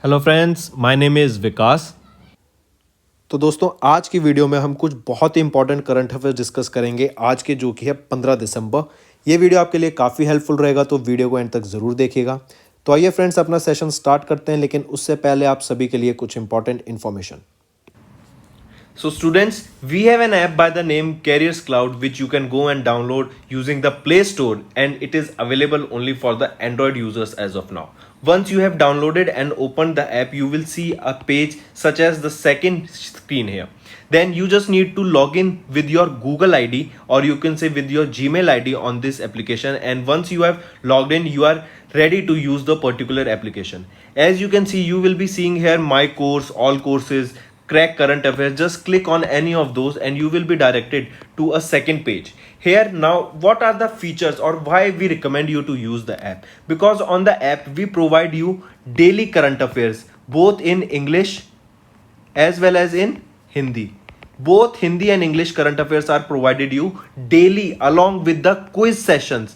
Hello friends, my name is Vikas. तो दोस्तों आज की वीडियो में हम कुछ बहुत ही इंपॉर्टेंट करंट अफेयर्स डिस्कस करेंगे आज के जो कि है 15 दिसंबर। ये वीडियो आपके लिए काफ़ी हेल्पफुल रहेगा, तो वीडियो को एंड तक ज़रूर देखिएगा। तो आइए फ्रेंड्स अपना सेशन स्टार्ट करते हैं, लेकिन उससे पहले आप सभी के लिए कुछ important information. So students, we have an app by the name Careers Cloud which you can go and download using the Play Store, and it is available only for the Android users as of now. Once you have downloaded and opened the app, you will see a page such as the second screen here. Then you just need to log in with your Google ID, or you can say with your Gmail ID on this application, and once you have logged in, you are ready to use the particular application. As you can see, you will be seeing here my course, all courses, crack current affairs. Just click on any of those and you will be directed to a second page. Here now, what are the features or why we recommend you to use the app? Because on the app we provide you daily current affairs both in English as well as in Hindi. Both Hindi and English current affairs are provided you daily along with the quiz sessions.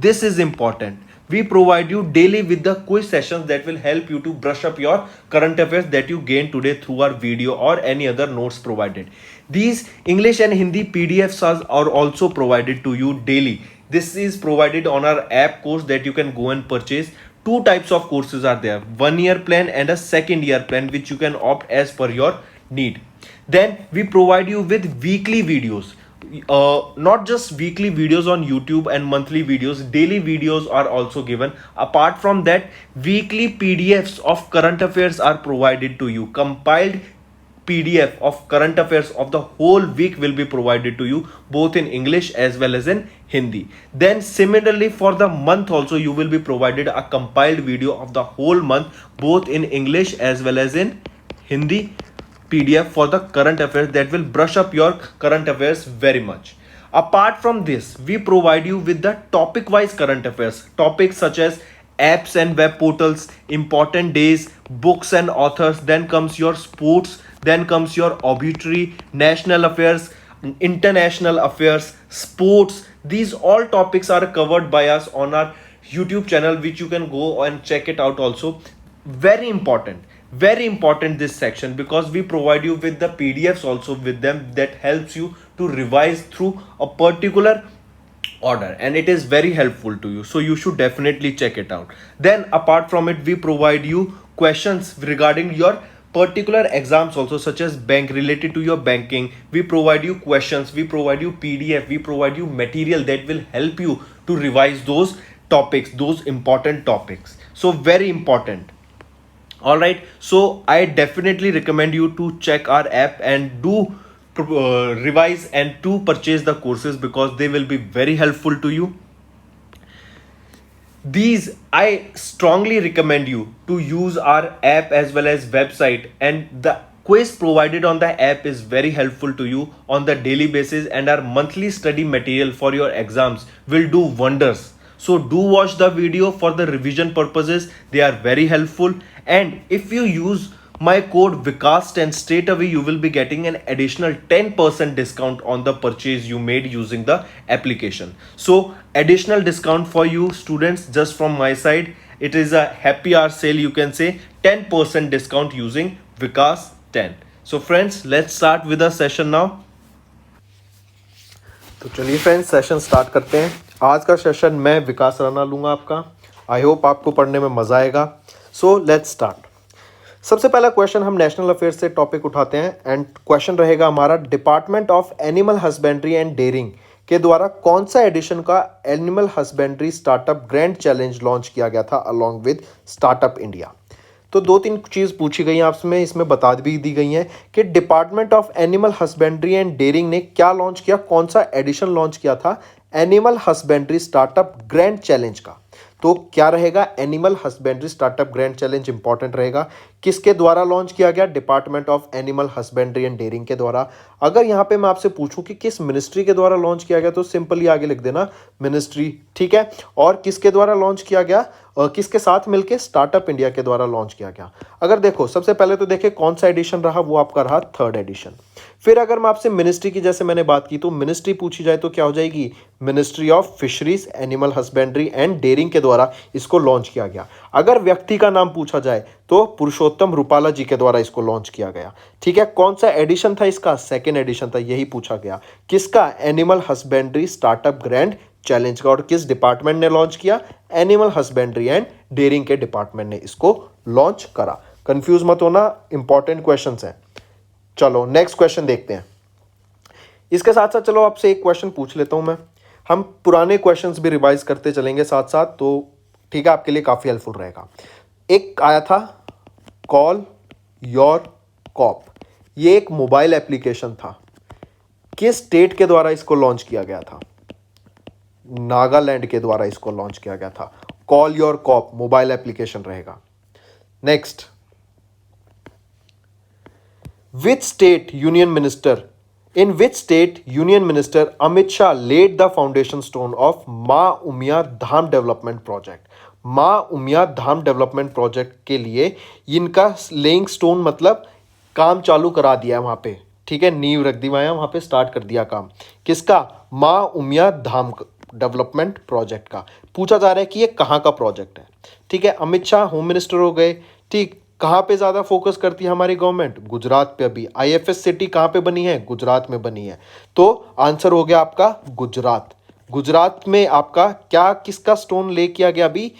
This is important. We provide you daily with the quiz sessions that will help you to brush up your current affairs that you gain today through our video or any other notes provided. These English and Hindi PDFs are also provided to you daily. This is provided on our app course that you can go and purchase. Two types of courses are there, 1 year plan and a second year plan, which you can opt as per your need. Then we provide you with weekly videos, not just weekly videos on YouTube and monthly videos, daily videos are also given. Apart from that, weekly PDFs of current affairs are provided to you. Compiled PDF of current affairs of the whole week will be provided to you both in English as well as in Hindi. Then similarly for the month also, you will be provided a compiled video of the whole month both in English as well as in Hindi PDF for the current affairs that will brush up your current affairs very much. Apart from this, we provide you with the topic wise current affairs, topics such as apps and web portals, important days, books and authors. Then comes your sports, then comes your obituary, national affairs, international affairs, sports. These all topics are covered by us on our YouTube channel, which you can go and check it out also. Very important this section, because we provide you with the PDFs also with them that helps you to revise through a particular order, and it is very helpful to you, so you should definitely check it out. Then apart from it, we provide you questions regarding your particular exams also, such as bank, related to your banking. We provide you questions, we provide you PDF, we provide you material that will help you to revise those topics, those important topics. So very important. All right, so I definitely recommend you to check our app and do revise and to purchase the courses, because they will be very helpful to you. These, I strongly recommend you to use our app as well as website, and the quiz provided on the app is very helpful to you on the daily basis, and our monthly study material for your exams will do wonders. So do watch the video for the revision purposes, they are very helpful. And if you use my code Vikas10, straight away you will be getting an additional 10% discount on the purchase you made using the application. So additional discount for you students just from my side. It is a happy hour sale, you can say, 10% discount using Vikas10. So friends, let's start with the session now. तो चलिए friends session start करते हैं। आज का session मैं विकास राणा लूँगा आपका। I hope आपको पढ़ने में मज़ा आएगा। So let's start. सबसे पहला क्वेश्चन हम नेशनल अफेयर्स से टॉपिक उठाते हैं, एंड क्वेश्चन रहेगा हमारा, department of animal husbandry and dairying के द्वारा कौन सा एडिशन का animal husbandry startup grand challenge launch किया गया था अलॉन्ग विद स्टार्टअप इंडिया। तो दो तीन चीज़ पूछी गई हैं आपसे, इसमें बता भी दी गई हैं कि department of animal husbandry and dairying ने क्या लॉन्च किया, कौन सा एडिशन लॉन्च किया था animal husbandry startup grand challenge का। तो क्या रहेगा, animal husbandry startup grand challenge important रहेगा। किसके द्वारा लॉन्च किया गया, department of animal husbandry and dairying के द्वारा। अगर यहाँ पे मैं आपसे पूछूं कि किस मिनिस्ट्री के द्वारा लॉन्च किया गया, तो सिंपली आगे लिख देना मिनिस्ट्री, ठीक है। और किसके द्वारा लॉन्च किया गया, किसके साथ मिलके, स्टार्टअप इंडिया के द्वारा लॉन्च किया गया। अगर देखो सबसे पहले तो देखे कौन सा एडिशन रहा, वो आपका रहा 3rd एडिशन। फिर अगर मैं आपसे मिनिस्ट्री की जैसे मैंने बात की, तो मिनिस्ट्री पूछी जाए तो क्या हो जाएगी, ministry of fisheries, animal husbandry and dairying के द्वारा इसको लॉन्च किया गया। अगर व्यक्ति का नाम पूछा जाए तो पुरुषोत्तम रूपाला जी के द्वारा इसको लॉन्च किया गया। ठीक है, कौन सा एडिशन था इसका, 2nd एडिशन था, यही पूछा गया। किसका, animal husbandry startup grand challenge का। और किस डिपार्टमेंट ने लॉन्च किया, एनिमल हस्बेंड्री एंड डेयरिंग के डिपार्टमेंट ने इसको लॉन्च करा। कंफ्यूज मत होना, इंपॉर्टेंट क्वेश्चंस हैं। चलो नेक्स्ट क्वेश्चन देखते हैं। इसके साथ साथ चलो आपसे एक क्वेश्चन पूछ लेता हूं मैं, हम पुराने क्वेश्चंस भी रिवाइज करते चलेंगे साथ साथ, तो ठीक है, आपके लिए काफी हेल्पफुल रहेगा। एक आया था कॉल योर कॉप, ये एक मोबाइल एप्लीकेशन था, किस स्टेट के द्वारा इसको लॉन्च किया गया था, नागालैंड के द्वारा इसको लॉन्च किया गया था। Call your cop mobile application रहेगा। Next, Which state union minister, in which state union minister Amit Shah laid the foundation stone of माँ उमिया धाम डेवलपमेंट प्रोजेक्ट। माँ उमिया धाम डेवलपमेंट प्रोजेक्ट के लिए इनका लेइंग स्टोन मतलब काम चालू करा दिया है वहाँ पे। ठीक है, नींव रख दी वहाँ पे, स्टार्ट कर दिया काम। किसका, माँ उमिया धाम डेवलपमेंट प्रोजेक्ट का। पूछा जा रहा है कि ये कहाँ का प्रोजेक्ट है। ठीक है, अमित शाह होम मिनिस्टर हो गए। ठीक, कहाँ पे ज़्यादा फोकस करती है हमारी गवर्नमेंट, गुजरात पे। अभी आईएफएस सिटी कहाँ पे बनी है, गुजरात में बनी है। तो आंसर हो गया आपका गुजरात। गुजरात में आपका क्या, किसका स्टोन ले किया गया अभी,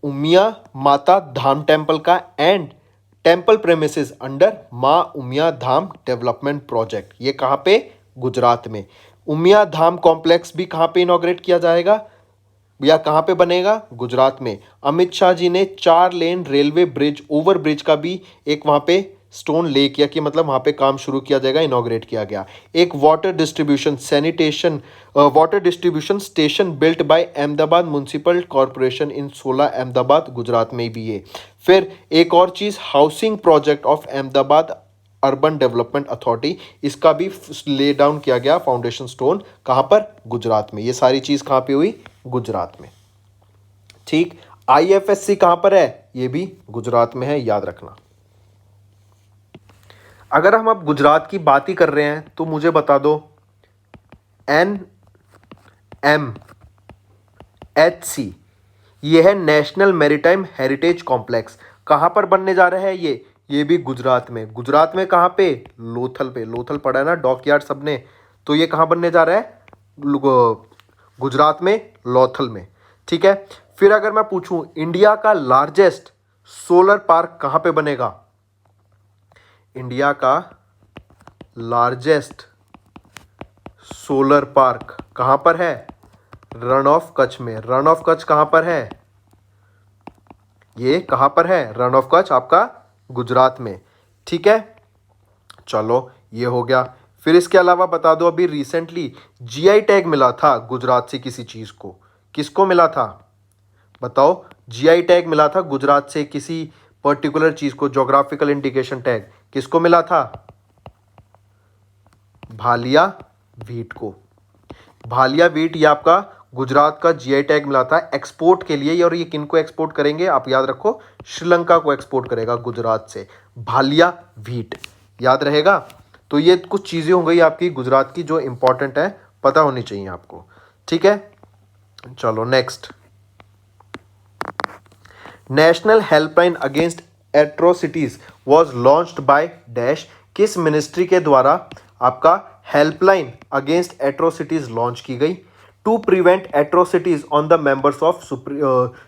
उमिया माता धाम टेम्पल का, एंड टेम्पल प्रेमिसेस अंडर माँ उमिया धाम डेवलपमेंट प्रोजेक्ट। ये कहाँ पे, गुजरात में। उमिया धाम कॉम्प्लेक्स भी कहाँ पे इनॉग्रेट किया जाएगा या कहाँ पे बनेगा, गुजरात में। अमित शाह जी ने 4 लेन रेलवे ब्रिज, ओवर ब्रिज का भी एक वहाँ पे स्टोन ले किया, कि मतलब वहाँ पे काम शुरू किया जाएगा, इनॉग्रेट किया गया। एक water distribution station built by Ahmedabad municipal corporation in 16 Ahmedabad, Gujarat में भी ये। फिर एक और चीज़, housing project of Ahmedabad urban development authority, इसका भी ले डाउन किया गया फाउंडेशन स्टोन, कहाँ पर, गुजरात में। ये सारी चीज़ कहाँ पे हुई, गुजरात में। ठीक, आईएफएससी कहाँ पर है, ये भी गुजरात में है, याद रखना। अगर हम अब गुजरात की बात ही कर रहे हैं तो मुझे बता दो, NMHC, ये है नेशनल मैरीटाइम हेरिटेज कॉम्प्लेक्स, कहाँ पर बनने जा रहा है ये भी गुजरात में। गुजरात में कहाँ पे, लोथल पे। लोथल पड़ा है ना डॉकयार्ड सबने, तो ये कहाँ बनने जा रहा है, गुजरात में, लोथल में। ठीक है, फिर अगर मैं पूछूं इंडिया का लार्जेस्ट सोलर पार्क कहाँ पे बनेगा, इंडिया का लार्जेस्ट सोलर पार्क कहाँ पर है, रण ऑफ कच्छ में। रण ऑफ कच्छ कहाँ पर है, ये कहाँ पर है, रण ऑफ कच्छ आपका गुजरात में। ठीक है, चलो ये हो गया। फिर इसके अलावा बता दो, अभी रिसेंटली जीआई टैग मिला था गुजरात से किसी चीज़ को, किसको मिला था बताओ, जीआई टैग मिला था गुजरात से किसी पर्टिकुलर चीज़ को, ज्योग्राफिकल इंडिकेशन टैग किसको मिला था, भालिया वीट को। भालिया वीट ये आपका गुजरात का जीआई टैग मिला था एक्सपोर्ट के लिए। और ये किनको एक्सपोर्ट करेंगे आप याद रखो, श्रीलंका को एक्सपोर्ट करेगा गुजरात से, भालिया वीट, याद रहेगा। तो ये कुछ चीज़ें हो गई आपकी गुजरात की जो इंपॉर्टेंट है, पता होनी चाहिए आपको। ठीक है, चलो next, national helpline against atrocities was launched by dash, किस मिनिस्ट्री के द्वारा आपका हेल्पलाइन अगेंस्ट एट्रोसिटीज लॉन्च की गई, to prevent atrocities on the members of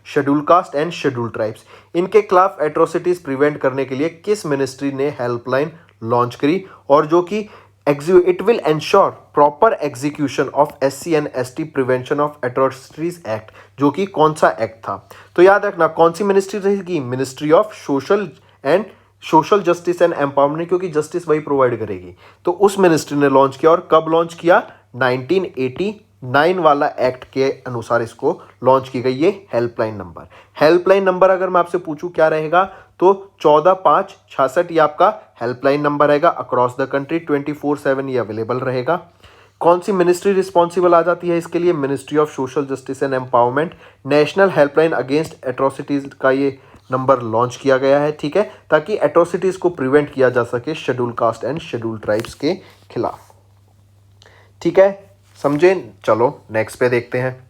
schedule caste and schedule tribes. इनके खिलाफ एट्रोसिटीज प्रिवेंट करने के लिए किस मिनिस्ट्री ने हेल्पलाइन लॉन्च करी, और जो कि it will ensure proper execution of SC and ST prevention of atrocities act, जो कि कौन सा एक्ट था, तो याद रखना कौन सी मिनिस्ट्री रहेगी, ministry of social justice and empowerment, क्योंकि जस्टिस वही प्रोवाइड करेगी। तो उस मिनिस्ट्री ने लॉन्च किया, और कब लॉन्च किया, 1989 वाला एक्ट के अनुसार इसको लॉन्च की गई ये हेल्पलाइन नंबर। हेल्पलाइन नंबर अगर मैं आपसे पूछूं क्या रहेगा, तो 14,566 ये आपका हेल्पलाइन नंबर रहेगा। अक्रॉस द कंट्री 24/7 ये अवेलेबल रहेगा। कौन सी मिनिस्ट्री रिस्पॉन्सिबल आ जाती है इसके लिए? Ministry of social justice and empowerment. National helpline against atrocities का ये नंबर लॉन्च किया गया है, ठीक है, ताकि एट्रोसिटीज को प्रिवेंट किया जा सके schedule caste and schedule tribes के खिलाफ। ठीक है, समझे? चलो नेक्स्ट पे देखते हैं।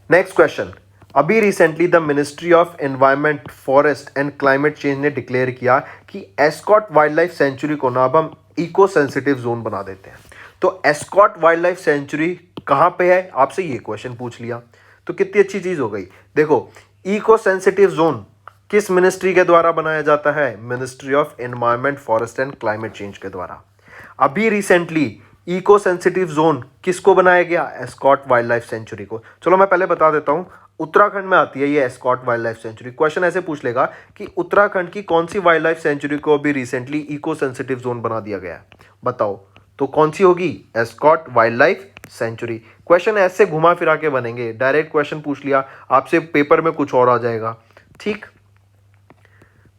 नेक्स्ट क्वेश्चन, अभी recently the ministry of environment forest and climate change ने डिक्लेयर किया कि एस्कॉट वाइल्ड लाइफ सेंचुरी को ना अब हम इको सेंसिटिव जोन बना देते हैं। तो एस्कॉट वाइल्ड लाइफ सेंचुरी कहाँ पे है, आपसे ये क्वेश्चन पूछ लिया, तो कितनी अच्छी चीज हो गई। देखो, इको सेंसिटिव जोन किस मिनिस्ट्री के द्वारा बनाया जाता है? Ministry of environment forest and climate change के द्वारा। अभी रिसेंटली इको सेंसिटिव जोन किसको बनाया गया? एस्कॉट वाइल्ड लाइफ सेंचुरी को। चलो मैं पहले बता देता हूं, उत्तराखंड में आती है ये Askot wildlife sanctuary. Question ऐसे पूछ लेगा कि उत्तराखंड की कौन सी वाइल्ड लाइफ सेंचुरी को अभी रिसेंटली इको सेंसिटिव जोन बना दिया गया है, बताओ, तो कौन सी होगी? Askot wildlife sanctuary. Question ऐसे घुमा फिरा के बनेंगे, डायरेक्ट क्वेश्चन पूछ लिया आपसे पेपर में कुछ और आ जाएगा, ठीक।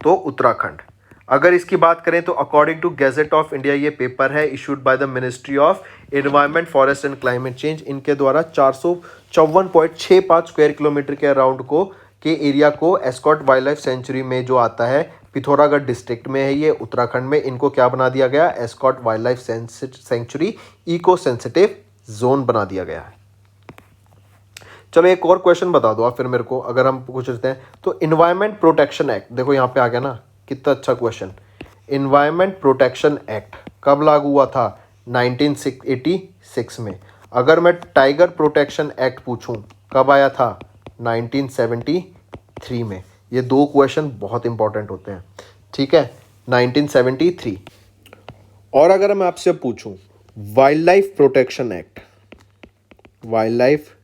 तो उत्तराखंड। अगर इसकी बात करें तो according to gazette of India ये पेपर है issued by the ministry of environment forest and climate change. इनके द्वारा 454.65 स्क्वायर किलोमीटर के अराउंड को के एरिया को एस्कॉट वाइल्ड लाइफ सेंचुरी में जो आता है, पिथौरागढ़ डिस्ट्रिक्ट में है ये उत्तराखंड में, इनको क्या बना दिया गया? Askot wildlife sanctuary eco sensitive zone बना दिया गया है। चलो एक और क्वेश्चन बता दो आप फिर मेरे को, अगर हम पूछते हैं तो इन्वायरमेंट प्रोटेक्शन एक्ट, देखो यहाँ पे आ गया ना, कितना अच्छा क्वेश्चन। इन्वायरमेंट प्रोटेक्शन एक्ट कब लागू हुआ था? 1986 में। अगर मैं टाइगर प्रोटेक्शन एक्ट पूछूं कब आया था? 1973 में। ये दो क्वेश्चन बहुत इंपॉर्टेंट होते हैं, ठीक है, 1973। और अगर मैं आपसे पूछूं wild life protection act, wild life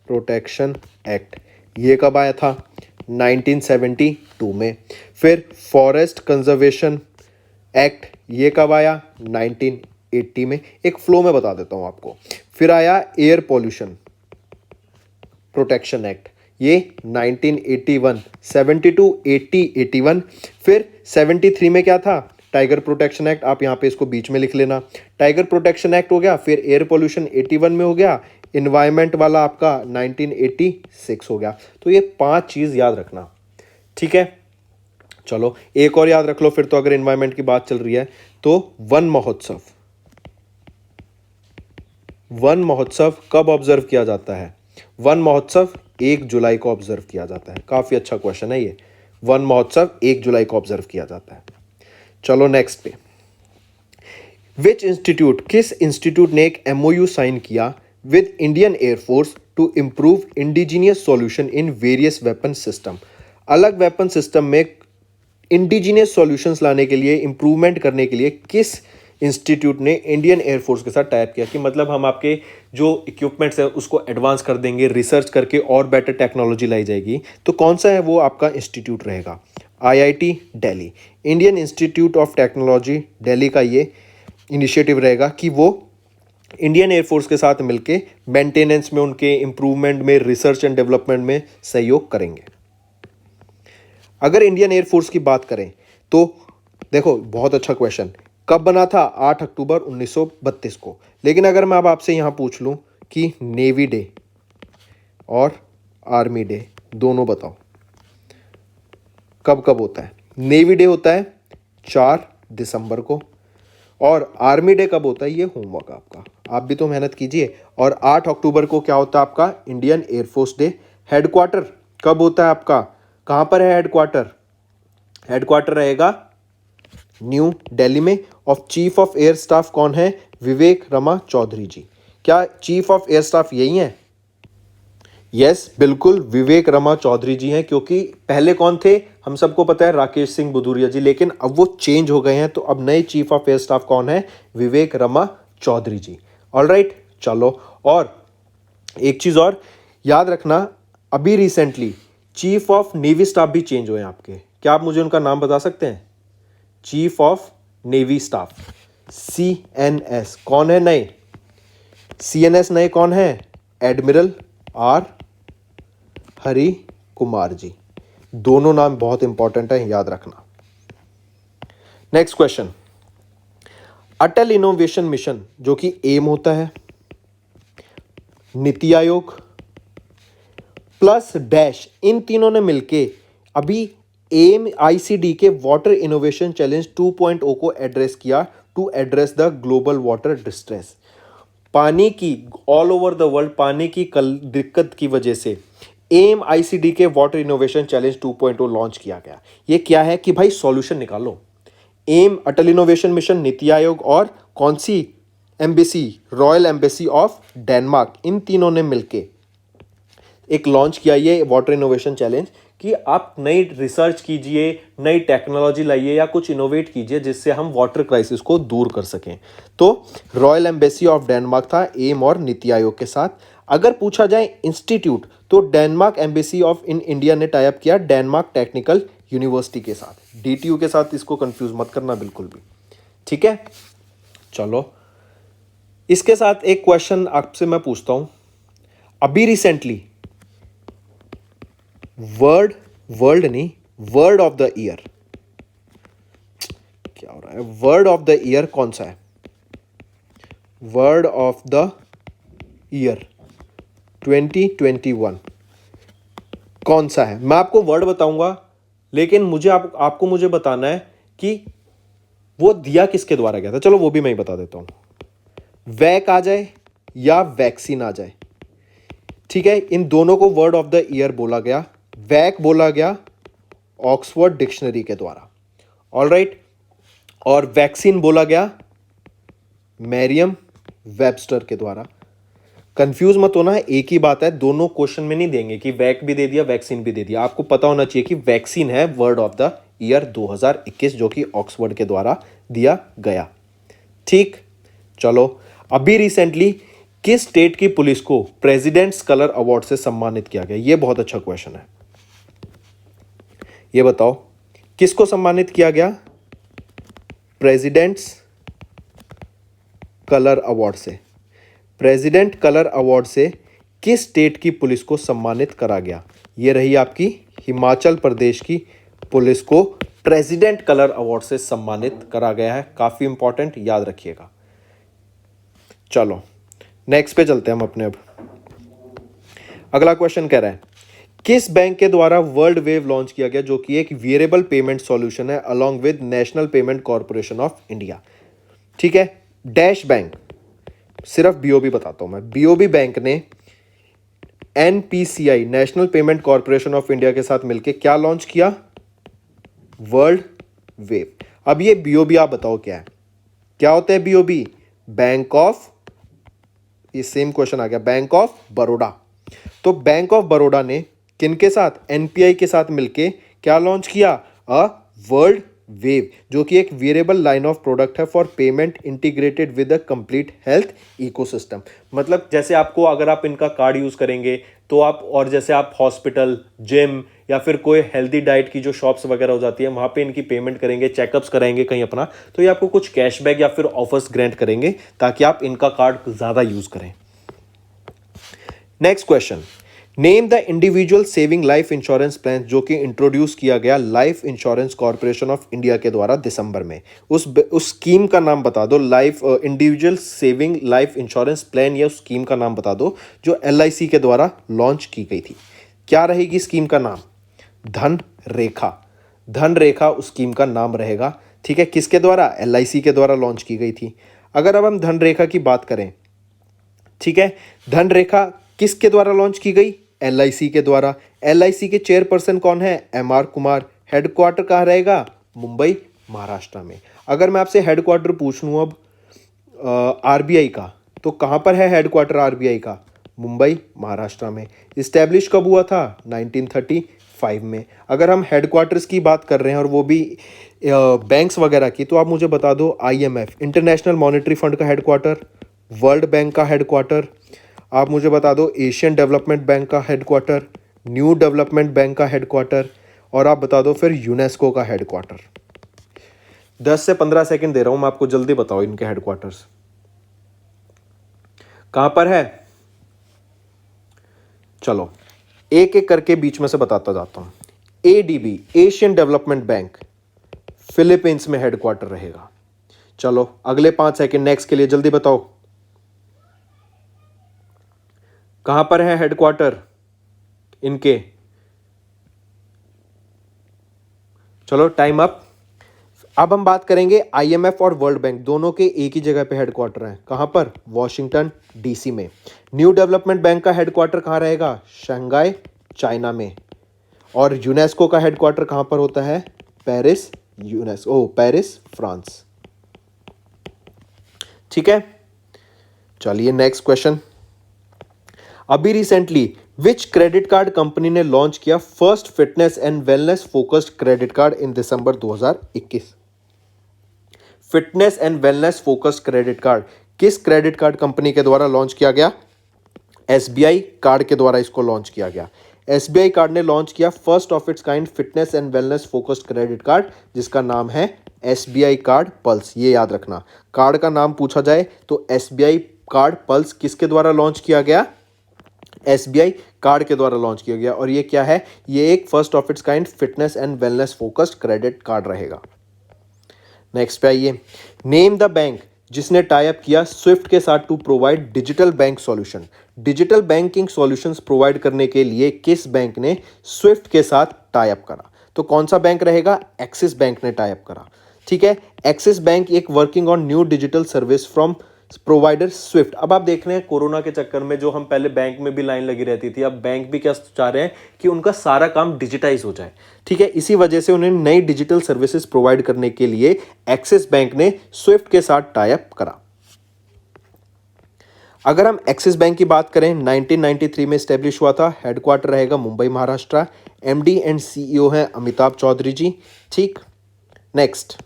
protection act ये कब आया था? 1972 में। फिर फॉरेस्ट कंजर्वेशन एक्ट ये कब आया? 1980 में। एक फ्लो में बता देता हूं आपको। फिर आया एयर पॉल्यूशन प्रोटेक्शन एक्ट, ये 1981, 72, 80, 81। फिर 73 में क्या था? टाइगर प्रोटेक्शन एक्ट, आप यहाँ पे इसको बीच में लिख लेना। टाइगर प्रोटेक्शन एक्ट हो गया, फिर एयर पॉल्यूशन 81 में हो गया, इन्वायरमेंट वाला आपका 1986 हो गया। तो ये 5 चीज़ याद रखना, ठीक है। चलो एक और याद रख लो फिर तो, अगर इन्वायरमेंट की बात चल रही है तो वन महोत्सव। वन महोत्सव कब ऑब्जर्व किया जाता है? वन महोत्सव 1 जुलाई को ऑब्जर्व किया जाता है। काफ़ी अच्छा क्वेश्चन है ये। वन महोत्सव 1 जुलाई को ऑब्जर्व किया जाता है। चलो नेक्स्ट पे, विच इंस्टीट्यूट, किस इंस्टीट्यूट ने एक MOU साइन किया with Indian air force to improve indigenous solution in various weapon system? अलग वेपन सिस्टम में इंडिजीनियस सॉल्यूशंस लाने के लिए, इंप्रूवमेंट करने के लिए किस इंस्टीट्यूट ने इंडियन एयरफोर्स के साथ टाइप किया कि मतलब हम आपके जो इक्विपमेंट्स है उसको एडवांस कर देंगे, रिसर्च करके और बेटर टेक्नोलॉजी लाई जाएगी। तो कौन सा है वो आपका इंस्टीट्यूट रहेगा? IIT Delhi, Indian institute of technology Delhi का ये इनिशिएटिव रहेगा कि वो इंडियन एयरफोर्स के साथ मिलके मेंटेनेंस में, उनके इंप्रूवमेंट में, रिसर्च एंड डेवलपमेंट में सहयोग करेंगे। अगर इंडियन एयरफोर्स की बात करें तो देखो बहुत अच्छा क्वेश्चन, कब बना था? 8 अक्टूबर 1932 को। लेकिन अगर मैं अब आपसे यहाँ पूछ लूँ कि नेवी डे और आर्मी डे दोनों बताओ कब कब होता है? नेवी डे होता है 4 दिसंबर को, और आर्मी डे कब होता है? ये होमवर्क आपका, आप भी तो मेहनत कीजिए। और 8 अक्टूबर को क्या होता है आपका? Indian air force day. हेडक्वार्टर कब होता है आपका? कहाँ पर है हेडक्वार्टर? हेडक्वार्टर रहेगा न्यू दिल्ली में। और चीफ ऑफ एयर स्टाफ कौन है? विवेक रमा चौधरी जी। क्या चीफ ऑफ एयर स्टाफ यही है? यस, बिल्कुल विवेक रमा चौधरी जी हैं, क्योंकि पहले कौन थे हम सबको पता है, राकेश सिंह भदौरिया जी, लेकिन अब वो चेंज हो गए हैं। तो अब नए चीफ ऑफ एयर स्टाफ कौन है? विवेक रमा चौधरी जी। ऑलराइट, चलो और एक चीज़ और याद रखना, अभी recently chief of navy staff भी चेंज हुए हैं आपके। क्या आप मुझे उनका नाम बता सकते हैं? Chief of navy staff CNS कौन है नए? CNS नए कौन है? Admiral R Hari Kumar ji. दोनों नाम बहुत इंपॉर्टेंट है, याद रखना। नेक्स्ट क्वेश्चन, अटल इनोवेशन मिशन जो कि एम होता है, नीति आयोग प्लस डैश, इन तीनों ने मिलके अभी एम आईसीडी के वाटर इनोवेशन चैलेंज 2.0 को एड्रेस किया to address the global water distress. पानी की ऑल ओवर द वर्ल्ड पानी की कल दिक्कत की वजह से एम आईसीडी के वाटर इनोवेशन चैलेंज 2.0 लॉन्च किया गया। ये क्या है कि भाई सॉल्यूशन निकालो। एम अटल इनोवेशन मिशन, नीति आयोग और कौन सी embassy, royal embassy of Denmark, इन तीनों ने मिलके एक लॉन्च किया ये वाटर इनोवेशन चैलेंज कि आप नई रिसर्च कीजिए, नई टेक्नोलॉजी लाइए या कुछ इनोवेट कीजिए जिससे हम वाटर क्राइसिस को दूर कर सकें। तो रॉयल एम्बेसी ऑफ डेनमार्क था एम और नीति आयोग के साथ। अगर पूछा जाए इंस्टीट्यूट तो Denmark embassy of in India ने टाई अप किया डेनमार्क टेक्निकल यूनिवर्सिटी के साथ, डीटीयू के साथ। इसको कंफ्यूज मत करना बिल्कुल भी, ठीक है। चलो इसके साथ एक क्वेश्चन आपसे मैं पूछता हूं। अभी रिसेंटली वर्ड नहीं, वर्ड ऑफ द ईयर, क्या हो रहा है, वर्ड ऑफ द ईयर कौन सा है? वर्ड ऑफ द ईयर 2021 कौन सा है? मैं आपको वर्ड बताऊंगा, लेकिन आपको मुझे बताना है कि वो दिया किसके द्वारा गया था। चलो वो भी मैं ही बता देता हूं। वैक आ जाए या वैक्सीन आ जाए, ठीक है। इन दोनों को वर्ड ऑफ द ईयर बोला गया। वैक बोला गया ऑक्सफोर्ड डिक्शनरी के द्वारा, ऑलराइट, और वैक्सीन बोला गया मैरियम वेबस्टर के द्वारा। कंफ्यूज मत होना है, एक ही बात है, दोनों क्वेश्चन में नहीं देंगे कि वैक भी दे दिया वैक्सीन भी दे दिया। आपको पता होना चाहिए कि वैक्सीन है वर्ड ऑफ द ईयर 2021 जो कि ऑक्सफोर्ड के द्वारा दिया गया, ठीक। चलो अभी रिसेंटली किस स्टेट की पुलिस को प्रेसिडेंट्स कलर अवार्ड से सम्मानित किया गया? यह बहुत अच्छा क्वेश्चन है। ये बताओ किसको सम्मानित किया गया प्रेसिडेंट्स कलर अवार्ड से? प्रेसिडेंट कलर अवार्ड से किस स्टेट की पुलिस को सम्मानित करा गया? ये रही आपकी हिमाचल प्रदेश की पुलिस को प्रेसिडेंट कलर अवार्ड से सम्मानित करा गया है। काफी इंपॉर्टेंट, याद रखिएगा। चलो नेक्स्ट पे चलते हैं हम अपने। अब अगला क्वेश्चन कह रहा है किस बैंक के द्वारा वर्ल्ड वेव लॉन्च किया गया जो कि एक वेरिएबल पेमेंट सॉल्यूशन है along with national payment corporation of India, ठीक है। डैश बैंक, सिर्फ बीओबी बताता हूं मैं। बीओबी बैंक ने NPCI, national payment corporation of India के साथ मिलकर क्या लॉन्च किया? World wave. अब ये बीओबी आप बताओ क्या है? क्या होता है बीओबी? बैंक ऑफ, ये सेम क्वेश्चन आ गया, बैंक ऑफ बड़ौदा। तो बैंक ऑफ बड़ौदा ने किनके साथ? एनपीआई के साथ मिलके क्या लॉन्च किया? अ वर्ल्ड वेव, जो कि एक वेरिएबल लाइन ऑफ प्रोडक्ट है for payment integrated with a complete health ecosystem. मतलब जैसे आपको, अगर आप इनका कार्ड यूज करेंगे तो आप, और जैसे आप हॉस्पिटल, जिम या फिर कोई हेल्दी डाइट की जो शॉप्स वगैरह हो जाती है वहां पे इनकी पेमेंट करेंगे, चेकअप्स कराएंगे कहीं अपना, तो ये आपको कुछ कैशबैक या फिर ऑफर्स ग्रांट करेंगे ताकि आप इनका कार्ड ज्यादा यूज करें। Next question, name the individual saving life insurance plan जो कि इंट्रोड्यूस किया गया life insurance corporation of India के द्वारा दिसंबर में। उस स्कीम का नाम बता दो। Life individual saving life insurance plan, या उस स्कीम का नाम बता दो जो एलआईसी के द्वारा लॉन्च की गई थी। क्या रहेगी स्कीम का नाम? धन रेखा। धन रेखा उस स्कीम का नाम रहेगा, ठीक है। किसके द्वारा? एलआईसी के द्वारा लॉन्च की गई थी। अगर अब हम धन रेखा की बात करें, ठीक है, धन रेखा किसके द्वारा लॉन्च की गई? एलआईसी के द्वारा। एलआईसी के चेयरपर्सन कौन है? एमआर कुमार। हेडक्वार्टर कहाँ रहेगा? मुंबई, महाराष्ट्र में। अगर मैं आपसे हेडक्वार्टर पूछ लूँ अब आरबीआई का, तो कहाँ पर है हेडक्वार्टर आरबीआई का? मुंबई, महाराष्ट्र में। इस्टेब्लिश कब हुआ था? 1935 में। अगर हम हेडक्वार्टर्स की बात कर रहे हैं और वो भी बैंक्स वगैरह की, तो आप मुझे बता दो आईएमएफ, इंटरनेशनल मॉनेटरी फंड का हेडक्वार्टर, वर्ल्ड बैंक का हेडक्वार्टर, आप मुझे बता दो एशियन डेवलपमेंट बैंक का हेडक्वार्टर, न्यू डेवलपमेंट बैंक का हेडक्वार्टर, और आप बता दो फिर यूनेस्को का हेडक्वार्टर। 10 से 15 सेकंड दे रहा हूं मैं आपको, जल्दी बताओ इनके हेडक्वार्टर्स कहां पर है। चलो एक एक करके बीच में से बताता जाता हूं। ADB, Asian development bank, Philippines में हेडक्वार्टर रहेगा। चलो अगले 5 सेकंड नेक्स्ट के लिए जल्दी बताओ, कहां पर है हेडक्वार्टर इनके? चलो टाइम अप। अब हम बात करेंगे आईएमएफ और वर्ल्ड बैंक दोनों के एक ही जगह पे हेडक्वार्टर हैं। कहां पर? वॉशिंगटन डीसी में। न्यू डेवलपमेंट बैंक का हेडक्वार्टर कहां रहेगा? शंघाई चाइना में। और यूनेस्को का हेडक्वार्टर कहां पर होता है? Paris, Paris France. ठीक है, चलिए नेक्स्ट क्वेश्चन। अभी recently which credit card company ने लॉन्च किया first fitness and wellness focused credit card in December 2021? Fitness and wellness focused credit card किस क्रेडिट कार्ड कंपनी के द्वारा लॉन्च किया गया? एसबीआई कार्ड के द्वारा इसको लॉन्च किया गया। एसबीआई कार्ड ने लॉन्च किया first of its kind fitness and wellness focused credit card जिसका नाम है एसबीआई कार्ड पल्स। ये याद रखना, कार्ड का नाम पूछा जाए तो एसबीआई कार्ड पल्स किसके द्वारा लॉन्च किया गया? एसबीआई कार्ड के द्वारा लॉन्च किया गया। और ये क्या है? ये एक first of its kind fitness and wellness focused credit card रहेगा। नेक्स्ट पे आइए, नेम द बैंक जिसने टाई अप किया स्विफ्ट के साथ to provide digital bank solution. Digital banking solutions provide करने के लिए किस बैंक ने स्विफ्ट के साथ टाई अप करा? तो कौन सा बैंक रहेगा? एक्सिस बैंक ने टाई अप करा। ठीक है, एक्सिस बैंक एक working on new digital service from provider Swift. अब आप देख रहे हैं कोरोना के चक्कर में जो हम पहले बैंक में भी लाइन लगी रहती थी, अब बैंक भी क्या चाह रहे हैं कि उनका सारा काम डिजिटाइज हो जाए। ठीक है, इसी वजह से उन्हें नई डिजिटल सर्विसेज प्रोवाइड करने के लिए एक्सिस बैंक ने स्विफ्ट के साथ टाई अप करा। अगर हम एक्सिस बैंक की बात करें 1993 में स्टैब्लिश हुआ था। हेडक्वार्टर रहेगा Mumbai Maharashtra. MD and CEO हैं अमिताभ चौधरी जी। ठीक, नेक्स्ट,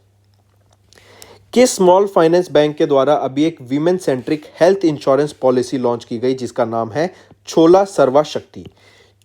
किस स्मॉल फाइनेंस बैंक के द्वारा अभी एक women centric health insurance policy launch की गई जिसका नाम है छोला सर्वा शक्ति?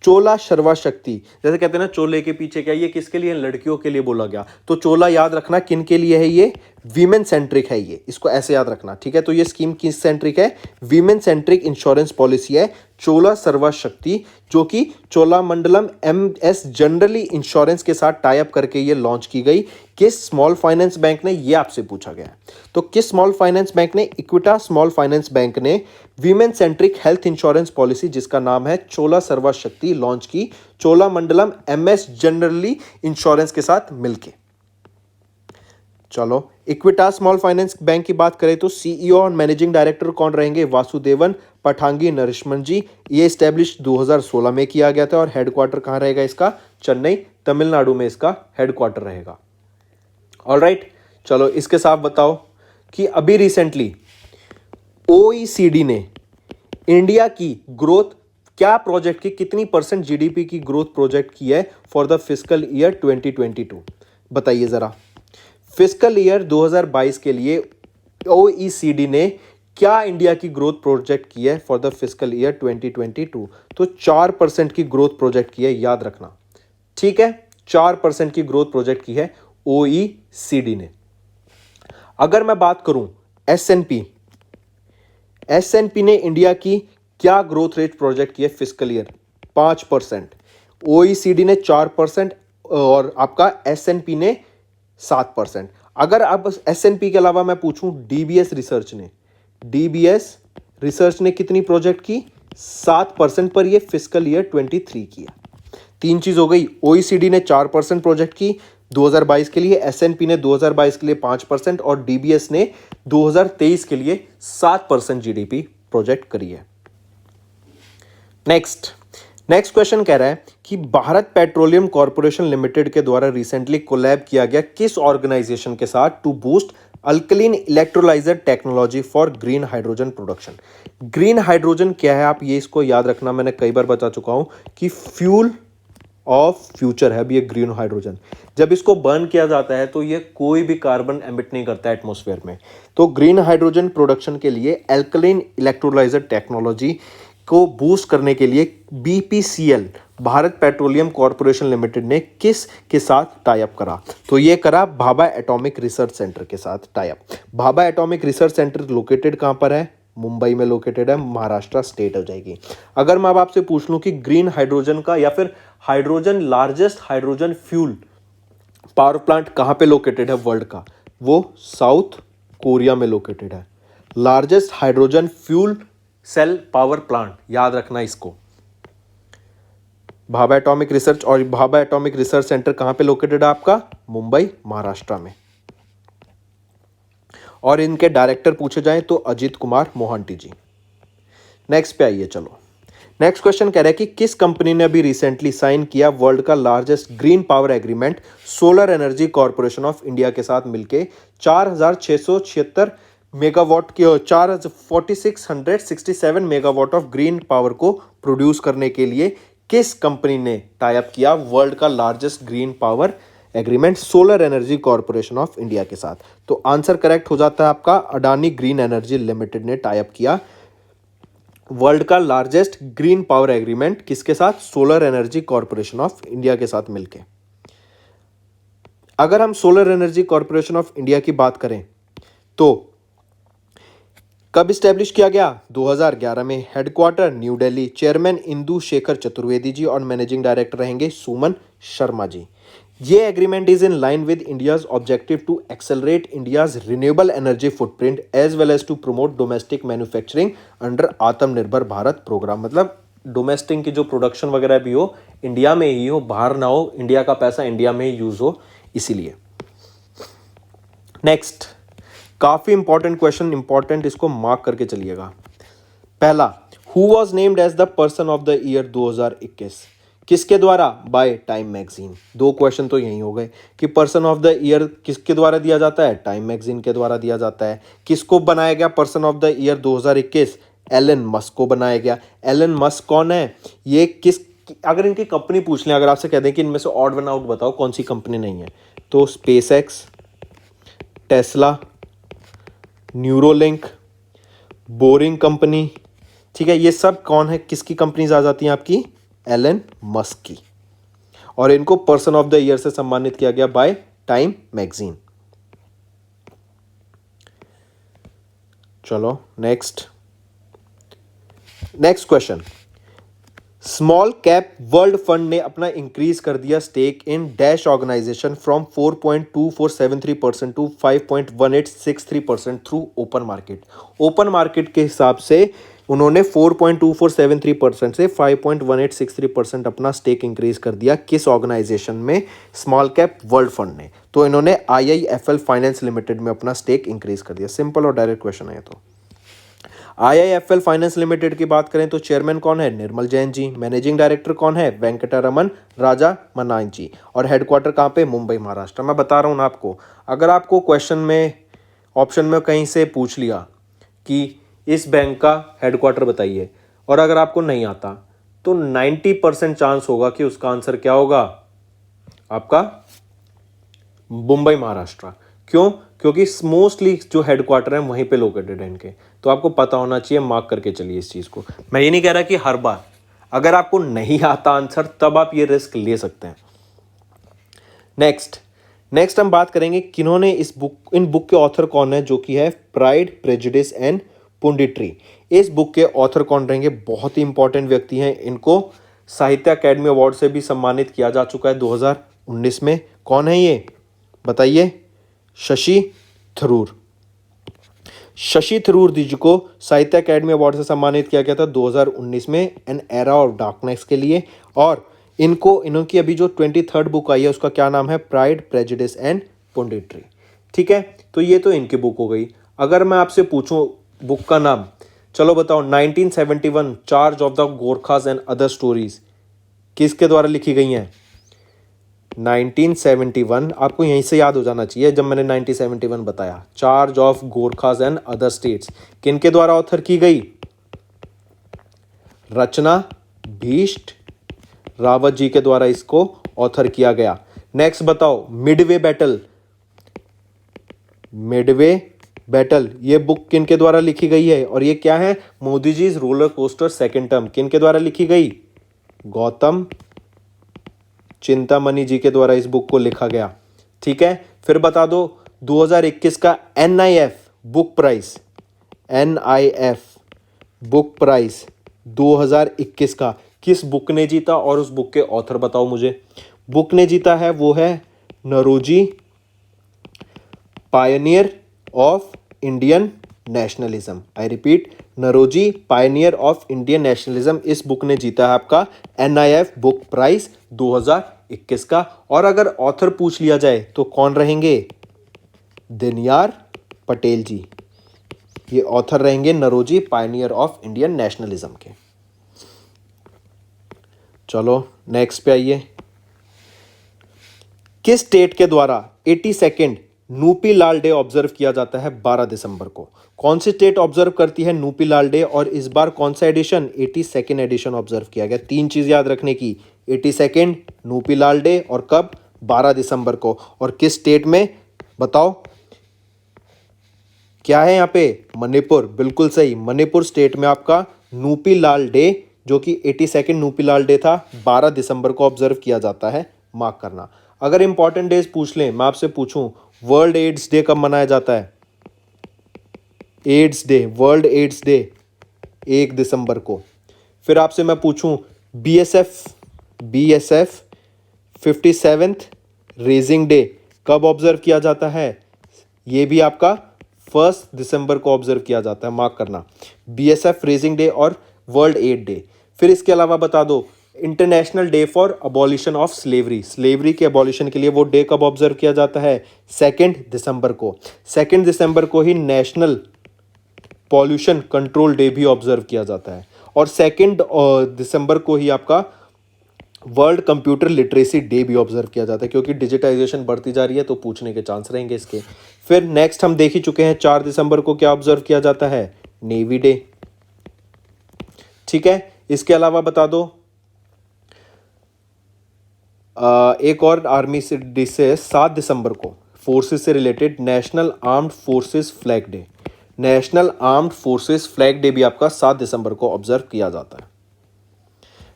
चोला सर्वा शक्ति, जैसे कहते हैं ना चोले के पीछे क्या, ये किसके लिए? लड़कियों के लिए बोला गया। तो चोला याद रखना किन के लिए है? ये वीमेन सेंट्रिक है, ये इसको ऐसे याद रखना। ठीक है, तो ये स्कीम किस सेंट्रिक है? वीमेन सेंट्रिक इंश्योरेंस पॉलिसी है चोला सर्वा शक्ति, जो कि चोलामंडलम एमएस जनरली इंश्योरेंस के साथ टाई अप करके ये लॉन्च की गई। किस स्मॉल फाइनेंस बैंक ने? ये आपसे पूछा गया है। तो किस स्मॉल फाइनेंस बैंक ने? इक्विटा स्मॉल फाइनेंस बैंक ने women centric health insurance policy जिसका नाम है चोला सर्वा शक्ति लॉन्च की चोलामंडलम एमएस जनरली इंश्योरेंस के साथ मिलके। चलो इक्विटा स्मॉल फाइनेंस बैंक की बात करें तो सीईओ और मैनेजिंग डायरेक्टर कौन रहेंगे? वासुदेवन पठांगी नरसिम्हन जी। ये स्टैब्लिश 2016 में किया गया था और हेडक्वार्टर कहां रहेगा इसका? चेन्नई तमिलनाडु में इसका हेडक्वार्टर रहेगा। ऑलराइट, चलो इसके साथ बताओ कि अभी रिसेंटली ओईसीडी ने इंडिया की ग्रोथ क्या प्रोजेक्ट की, कितनी % जीडीपी की ग्रोथ प्रोजेक्ट की है फॉर द फिस्कल ईयर 2022? बताइए जरा। फिस्कल ईयर 2022 के लिए ओईसीडी ने क्या इंडिया की ग्रोथ प्रोजेक्ट की है फॉर द फिस्कल ईयर 2022? तो 4% की ग्रोथ प्रोजेक्ट की है, याद रखना। ठीक है, 4% की ग्रोथ प्रोजेक्ट की है ओईसीडी ने। अगर मैं बात करूं एसएनपी ने इंडिया की क्या ग्रोथ रेट प्रोजेक्ट की है फिस्कल ईयर? 5%। ओईसीडी ने 4% और आपका एसएनपी ने 7%। अगर अब एसएनपी के अलावा मैं पूछूं डीबीएस रिसर्च ने कितनी प्रोजेक्ट की? 7% पर ये फिस्कल ईयर 23 की है। 3 चीज हो गई, ओईसीडी ने 4% प्रोजेक्ट की 2022 के लिए, एसएनपी ने 2022 के लिए 5% और डीबीएस ने 2023 के लिए 7% जीडीपी प्रोजेक्ट करी है। नेक्स्ट क्वेश्चन कह रहा है कि भारत पेट्रोलियम कॉर्पोरेशन लिमिटेड के द्वारा रिसेंटली कोलैब किया गया किस ऑर्गेनाइजेशन के साथ to boost alkaline electrolyser technology for green hydrogen production? Green hydrogen क्या है, आप ये इसको याद रखना, मैंने कई बार बता चुका हूं कि फ्यूल ऑफ फ्यूचर है। अब ये ग्रीन हाइड्रोजन जब इसको बर्न किया जाता है तो ये कोई भी कार्बन एमिट नहीं करता है एटमॉस्फेयर में। तो ग्रीन हाइड्रोजन प्रोडक्शन के लिए अल्कलीन इलेक्ट्रोलाइजर टेक्नोलॉजी को बूस्ट करने के लिए BPCL Bharat petroleum corporation limited ने किस के साथ टाई अप करा? तो ये करा भाभा एटॉमिक रिसर्च सेंटर के साथ tie up. Bhabha atomic research centre located कहां पर है? मुंबई में लोकेटेड है, महाराष्ट्र स्टेट हो जाएगी। अगर मैं अब आपसे पूछ लूं कि ग्रीन हाइड्रोजन का या फिर hydrogen largest hydrogen fuel power plant कहां पे लोकेटेड है वर्ल्ड का? वो साउथ कोरिया में लोकेटेड है। Largest hydrogen fuel cell power plant, याद रखना इसको। भाभा एटॉमिक रिसर्च और भाभा एटॉमिक रिसर्च सेंटर कहाँ पे लोकेटेड है आपका? मुंबई, महाराष्ट्र में। और इनके डायरेक्टर पूछे जाएं तो अजीत कुमार मोहंती जी। नेक्स्ट पे आइए, चलो नेक्स्ट क्वेश्चन कह रहा है कि किस कंपनी ने अभी रिसेंटली साइन किया वर्ल्ड का largest green power agreement solar energy corporation of India के साथ मिलके 4676 मेगावाट की 4667 मेगावाट ऑफ ग्रीन पावर को प्रोड्यूस करने के लिए किस कंपनी ने टाई अप किया वर्ल्ड का largest green power agreement solar energy corporation of India के साथ? तो आंसर करेक्ट हो जाता है आपका, अडानी ग्रीन एनर्जी लिमिटेड ने टाई अप किया वर्ल्ड का लार्जेस्ट ग्रीन पावर एग्रीमेंट किसके साथ? Solar energy corporation of India के साथ मिलके। अगर हम solar energy corporation of India की बात करें तो कब स्टैब्लिश किया गया? 2011 में। Headquarter New Delhi. Chairman Indu Shekhar Chaturvedi ji और मैनेजिंग डायरेक्टर रहेंगे सुमन शर्मा जी। ये agreement is in line with India's objective to accelerate India's renewable energy footprint as well as to promote domestic manufacturing under Atmanirbhar Bharat programme. मतलब डोमेस्टिक की जो प्रोडक्शन वगैरह भी हो इंडिया में ही हो, बाहर ना हो, इंडिया का पैसा इंडिया में ही यूज हो, इसीलिए। नेक्स्ट, काफी इंपॉर्टेंट क्वेश्चन, इंपॉर्टेंट, इसको मार्क करके चलिएगा। पहला, who was named as the person of the year 2021? किसके द्वारा? By Time magazine. दो क्वेश्चन तो यही हो गए कि पर्सन ऑफ द ईयर किसके द्वारा दिया जाता है? टाइम मैगजीन के द्वारा दिया जाता है। किसको बनाया गया person of the year 2021? Elon Musk को बनाया गया। एलन मस्क कौन है? ये किस, अगर इनकी कंपनी पूछ लें, अगर आपसे कह दें कि इनमें से ऑड वन आउट बताओ कौन सी कंपनी नहीं है, तो space x, Tesla, Neuralink, boring company, ठीक है, ये सब कौन है, किसकी कंपनीज आ जाती हैं आपकी? एलन मस्क की। और इनको पर्सन ऑफ द ईयर से सम्मानित किया गया बाय टाइम मैगजीन। चलो next question. Small cap world fund ने अपना इंक्रीज कर दिया stake in dash organisation from 4.2473% to 5.1863% through open market. Open market के हिसाब से उन्होंने 4.2473% से 5.1863% अपना स्टेक इंक्रीज कर दिया। किस ऑर्गेनाइजेशन में? स्मॉल कैप वर्ल्ड फंड ने। तो इन्होंने IIFL फाइनेंस लिमिटेड में अपना स्टेक इंक्रीज कर दिया। सिंपल और डायरेक्ट क्वेश्चन है ये तो। IIFL फाइनेंस लिमिटेड की बात करें तो चेयरमैन कौन है? निर्मल जैन जी। मैनेजिंग डायरेक्टर कौन है? वेंकटरमन राजा मनान जी। और हेडक्वार्टर कहाँ पे? मुंबई, महाराष्ट्र। मैं बता रहा हूँ ना आपको, अगर आपको क्वेश्चन में ऑप्शन में कहीं से पूछ लिया कि इस बैंक का हेडक्वार्टर बताइए, और अगर आपको नहीं आता तो 90% चांस होगा कि उसका आंसर क्या होगा? आपका मुंबई, महाराष्ट्र। क्यों? क्योंकि मोस्टली जो हेडक्वार्टर है वहीं पे लोकेटेड है इनके। तो आपको पता होना चाहिए, मार्क करके चलिए इस चीज़ को। मैं ये नहीं कह रहा कि हर बार, अगर आपको नहीं आता आंसर तब आप ये रिस्क ले सकते हैं। नेक्स्ट हम बात करेंगे किन्होंने इन बुक के ऑथर कौन है, जो कि है प्राइड, प्रेजुडिस एंड पुंडिट्री। इस बुक के ऑथर कौन रहेंगे? बहुत ही इंपॉर्टेंट व्यक्ति हैं। इनको साहित्य अकेडमी अवार्ड से भी सम्मानित किया जा चुका है 2019 में। कौन है ये बताइए? शशि थरूर। शशि थरूर जी को साहित्य अकेडमी अवार्ड से सम्मानित किया गया था 2019 में एन एरा ऑफ डार्कनेस के लिए। और इनकी अभी जो 23rd बुक आई है उसका क्या नाम है? Pride, prejudice and punditry. ठीक है, तो ये तो इनकी बुक हो गई। अगर मैं आपसे पूछूं बुक का नाम, चलो बताओ, 1971 charge of the Gorkhas and other stories किसके द्वारा लिखी गई हैं? 1971 आपको यहीं से याद हो जाना चाहिए जब मैंने 1971 बताया। Charge of Gorkhas and other states किनके द्वारा ऑथर की गई? रचना भीष्ट रावत जी के द्वारा इसको ऑथर किया गया। नेक्स्ट बताओ, मिडवे बैटल ये बुक किनके द्वारा लिखी गई है? और ये क्या है? Modi ji roller coaster second term किनके द्वारा लिखी गई? गौतम चिंतामणि जी के द्वारा इस बुक को लिखा गया। ठीक है, फिर बता दो 2021 का NIF बुक प्राइस 2021 का किस बुक ने जीता? और उस बुक के ऑथर बताओ मुझे। बुक ने जीता है वो है Naoroji Pioneer of Indian nationalism. I repeat, Naoroji Pioneer of Indian nationalism. इस बुक ने जीता है आपका NIF बुक प्राइज 2021 का। और अगर ऑथर पूछ लिया जाए तो कौन रहेंगे? दिनयार पटेल जी, ये ऑथर रहेंगे Naoroji Pioneer of Indian nationalism के। चलो नेक्स्ट पे आइए। किस स्टेट के द्वारा 82nd नूपी लाल डे ऑब्जर्व किया जाता है 12 दिसंबर को? कौन सी स्टेट ऑब्जर्व करती है नूपी लाल डे? और इस बार कौन सा एडिशन? 82nd एडिशन ऑब्जर्व किया गया। तीन चीज याद रखने की, 82nd नूपी लाल डे और कब? 12 दिसंबर को। और किस स्टेट में बताओ? क्या है यहाँ पे? मणिपुर, बिल्कुल सही। मणिपुर स्टेट में आपका नूपी लाल डे, जो कि 82nd नूपी लाल डे था, 12 दिसंबर को ऑब्जर्व किया जाता है, मार्क करना। अगर इंपॉर्टेंट डेज पूछ लें, मैं आपसे पूछूं वर्ल्ड एड्स डे कब मनाया जाता है? AIDS day, world AIDS day 1 दिसंबर को। फिर आपसे मैं पूछूं BSF 57th रेजिंग डे कब ऑब्जर्व किया जाता है? ये भी आपका 1 दिसंबर को ऑब्जर्व किया जाता है, मार्क करना। BSF रेजिंग डे और वर्ल्ड एड डे। फिर इसके अलावा बता दो international day for abolition of slavery, slavery के अबॉलिशन के लिए वो डे कब ऑब्जर्व किया जाता है? 2 दिसंबर को। 2 दिसंबर को ही नेशनल पॉल्यूशन कंट्रोल डे भी ऑब्जर्व किया जाता है। और 2 दिसंबर को ही आपका वर्ल्ड कंप्यूटर लिटरेसी डे भी ऑब्जर्व किया जाता है, क्योंकि डिजिटाइजेशन बढ़ती जा रही है तो पूछने के चांस रहेंगे इसके। फिर नेक्स्ट हम देख ही चुके हैं 4 दिसंबर को क्या ऑब्जर्व किया जाता है? Navy day. ठीक है, इसके अलावा बता दो एक और आर्मी से डिश है 7 दिसंबर को फोर्सेस से related, national armed forces flag day. National armed forces flag day भी आपका 7 दिसंबर को ऑब्जर्व किया जाता है।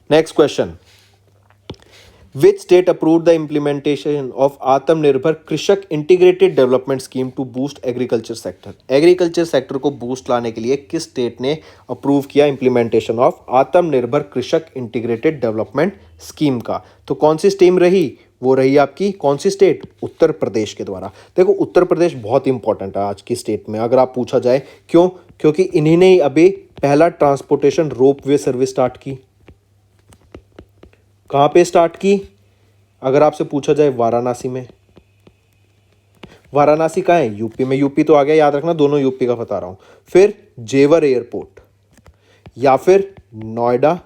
Next question, which state approve the implementation of Atmanirbhar Krishak integrated development scheme to boost agriculture sector? Agriculture sector को बूस्ट लाने के लिए किस स्टेट ने अप्रूव किया implementation of Atmanirbhar Krishak integrated development scheme का? तो कौन सी स्कीम रही? वो रही आपकी कौन सी स्टेट? उत्तर प्रदेश के द्वारा। देखो उत्तर प्रदेश बहुत इंपॉर्टेंट है आज की स्टेट में, अगर आप पूछा जाए क्यों? क्योंकि इन्हीं ने अभी पहला ट्रांसपोर्टेशन रोपवे सर्विस स्टार्ट की। कहाँ पे स्टार्ट की? अगर आपसे पूछा जाए वाराणसी में। वाराणसी कहाँ है? यूपी में। यूपी तो आ गया, याद रखना दोनों यूपी का बता रहा हूं। फिर जेवर एयरपोर्ट या फिर नोएडा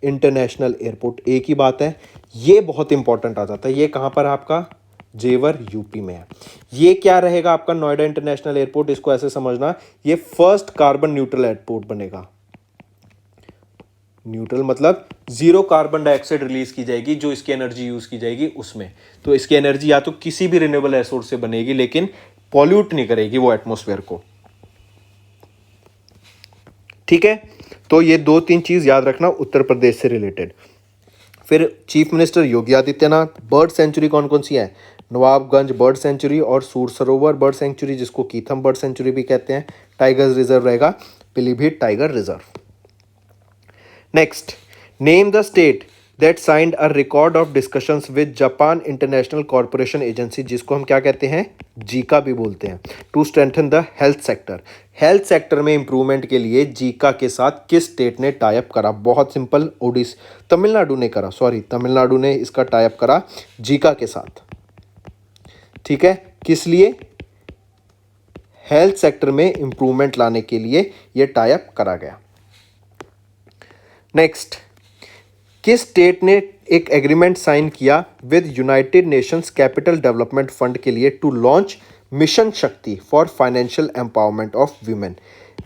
इंटरनेशनल एयरपोर्ट, एक ही बात है। ये बहुत इंपॉर्टेंट आ जाता है। ये कहाँ पर है आपका? जेवर यूपी में है। ये क्या रहेगा आपका नोएडा इंटरनेशनल एयरपोर्ट? इसको ऐसे समझना, ये फर्स्ट कार्बन न्यूट्रल एयरपोर्ट बनेगा। न्यूट्रल मतलब जीरो कार्बन डाइऑक्साइड रिलीज की जाएगी, जो इसकी एनर्जी यूज की जाएगी उसमें। तो इसकी एनर्जी या तो किसी भी रिन्यूएबल रिसोर्स से बनेगी, लेकिन पॉल्यूट नहीं करेगी वो एटमॉस्फेयर को। ठीक है, तो ये 2-3 चीज याद रखना उत्तर प्रदेश से रिलेटेड। फिर chief minister Yogi Adityanath, bird sanctuary कौन कौन सी है? नवाबगंज बर्ड सेंचुरी और सूर सरोवर बर्ड सेंचुरी, जिसको कीथम बर्ड सेंचुरी भी कहते हैं। टाइगर रिजर्व रहेगा Pilibhit tiger reserve. Next, name the state that signed a record of discussions with Japan international corporation agency, जिसको हम क्या कहते हैं? जीका भी बोलते हैं, to strengthen the health sector. Health sector में इंप्रूवमेंट के लिए जीका के साथ किस स्टेट ने टाई अप करा? बहुत सिंपल, तमिलनाडु ने करा, तमिलनाडु ने इसका टाई अप करा जीका के साथ। ठीक है, किस लिए? हेल्थ सेक्टर में इंप्रूवमेंट लाने के लिए यह टाई अप करा गया। नेक्स्ट, किस स्टेट ने एक एग्रीमेंट साइन किया with United Nations capital development fund के लिए टू लॉन्च मिशन शक्ति for financial empowerment of women?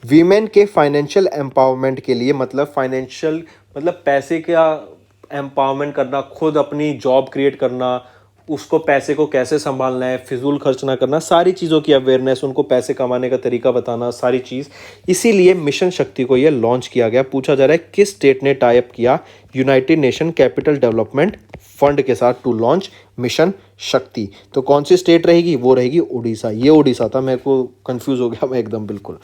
Women के फाइनेंशियल एम्पावरमेंट के लिए, मतलब फाइनेंशियल मतलब पैसे का एम्पावरमेंट करना, खुद अपनी जॉब क्रिएट करना, उसको पैसे को कैसे संभालना है, फिजूल खर्च ना करना, सारी चीज़ों की अवेयरनेस, उनको पैसे कमाने का तरीका बताना, सारी चीज़। इसीलिए मिशन शक्ति को ये लॉन्च किया गया। पूछा जा रहा है किस स्टेट ने टाई अप किया United nation capital development fund के साथ टू लॉन्च मिशन शक्ति। तो कौन सी स्टेट रहेगी? वो रहेगी उड़ीसा। ये उड़ीसा था, मेरे को कंफ्यूज हो गया मैं एकदम बिल्कुल।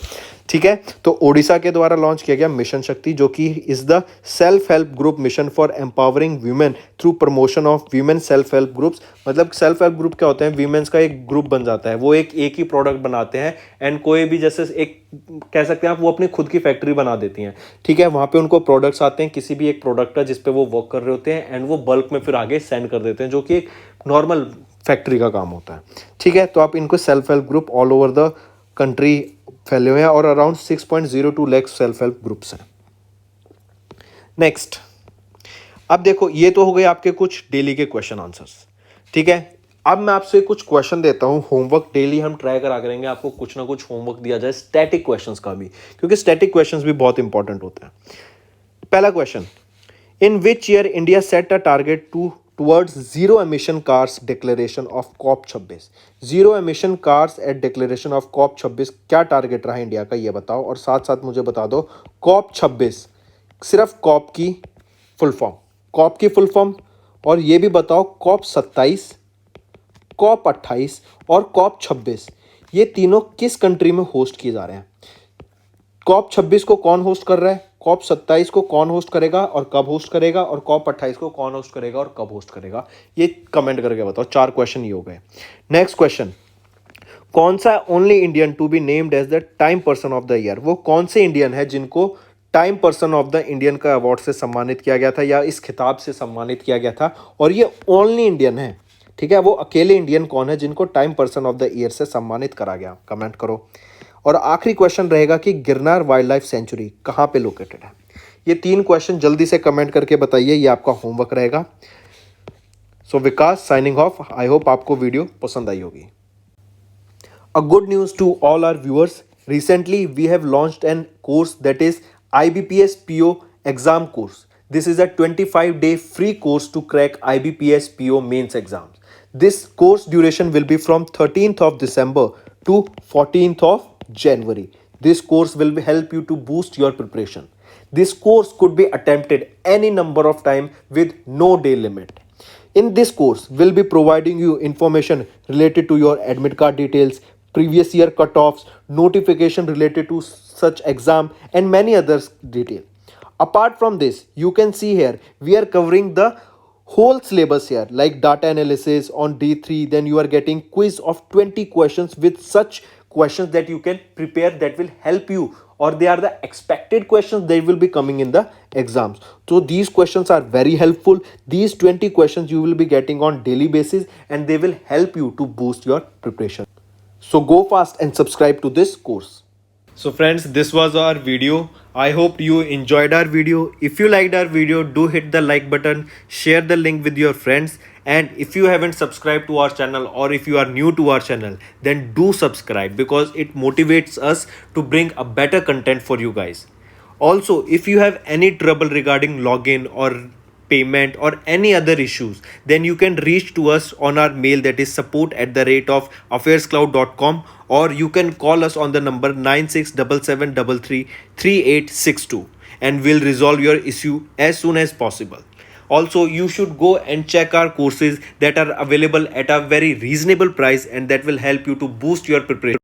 ठीक है, तो उड़ीसा के द्वारा लॉन्च किया गया मिशन शक्ति, जो कि is the self help group mission for empowering women through promotion of women self help groups. मतलब सेल्फ हेल्प ग्रुप क्या होते हैं? वीमेंस का एक ग्रुप बन जाता है, वो एक ही प्रोडक्ट बनाते हैं एंड कोई भी, जैसे एक कह सकते हैं आप, वो अपनी खुद की फैक्ट्री बना देती हैं। ठीक है, वहाँ पे उनको प्रोडक्ट्स आते हैं, किसी भी एक प्रोडक्ट का जिस पे वो वर्क कर रहे होते हैं, एंड वो बल्क में फिर आगे सेंड कर देते हैं, जो कि एक नॉर्मल फैक्ट्री का काम होता है। ठीक है, तो आप इनको self help group all over the country फैले हुए हैं और around 6.02 lakh self help groups हैं। नेक्स्ट, अब देखो, ये तो हो गए आपके कुछ डेली के क्वेश्चन आंसर्स। ठीक है, अब मैं आपसे कुछ क्वेश्चन देता हूं होमवर्क। डेली हम ट्राई करा करेंगे आपको कुछ ना कुछ होमवर्क दिया जाए स्टैटिक क्वेश्चंस का भी, क्योंकि स्टैटिक क्वेश्चंस भी बहुत इंपॉर्टेंट होते हैं। पहला question, in which year India set a target towards zero emission cars declaration of COP 26? Zero emission cars at declaration of COP 26 क्या टारगेट रहा इंडिया का, ये बताओ। और साथ साथ मुझे बता दो कॉप 26 सिर्फ कॉप की फुल फॉर्म, कॉप की फुल फॉर्म, और ये भी बताओ कॉप 27, कॉप 28 और कॉप 26 ये तीनों किस कंट्री में होस्ट किए जा रहे हैं? कॉप 26 को कौन होस्ट कर रहा है, कॉप 27 को कौन होस्ट करेगा और कब होस्ट करेगा, और कॉप 28 को कौन होस्ट करेगा और कब होस्ट करेगा? ये कमेंट करके बताओ। 4 क्वेश्चन ये हो गए। नेक्स्ट क्वेश्चन, कौन सा only Indian to be named as the Time person of the year? वो कौन से इंडियन है जिनको Time person of the Indian का अवार्ड से सम्मानित किया गया था, या इस खिताब से सम्मानित किया गया था, और ये ओनली इंडियन है? ठीक है, वो अकेले इंडियन कौन है जिनको Time person of the year से सम्मानित करा गया? कमेंट करो। और आखिरी क्वेश्चन रहेगा कि गिरनार वाइल्ड लाइफ सेंचुरी कहाँ पे लोकेटेड है? ये 3 क्वेश्चन जल्दी से कमेंट करके बताइए, ये आपका होमवर्क रहेगा। सो विकास साइनिंग ऑफ। आई होप आपको वीडियो पसंद आई होगी। A good news to all our viewers. Recently, we have launched an course that is IBPS PO exam course. This is a 25-day free course to crack IBPS PO mains exams. This course duration will be from 13th of December to 14th of January. This course will help you to boost your preparation. This course could be attempted any number of times with no day limit. In this course, we'll be providing you information related to your admit card details, previous year cutoffs, notification related to such exam, and many others detail. Apart from this, you can see here, we are covering the whole syllabus here, like data analysis on D3, then you are getting quiz of 20 questions with such questions that you can prepare, that will help you, or they are the expected questions that will be coming in the exams. So these questions are very helpful. These 20 questions you will be getting on daily basis, and they will help you to boost your preparation. So go fast and subscribe to this course. So friends, this was our video. I hope you enjoyed our video. If you liked our video, do hit the like button, share the link with your friends, and if you haven't subscribed to our channel, or if you are new to our channel, then do subscribe, because it motivates us to bring a better content for you guys. Also, if you have any trouble regarding login or payment or any other issues, then you can reach to us on our mail, that is support@affairscloud.com, or you can call us on the number 9677333862, and we'll resolve your issue as soon as possible. Also, you should go and check our courses that are available at a very reasonable price, and that will help you to boost your preparation.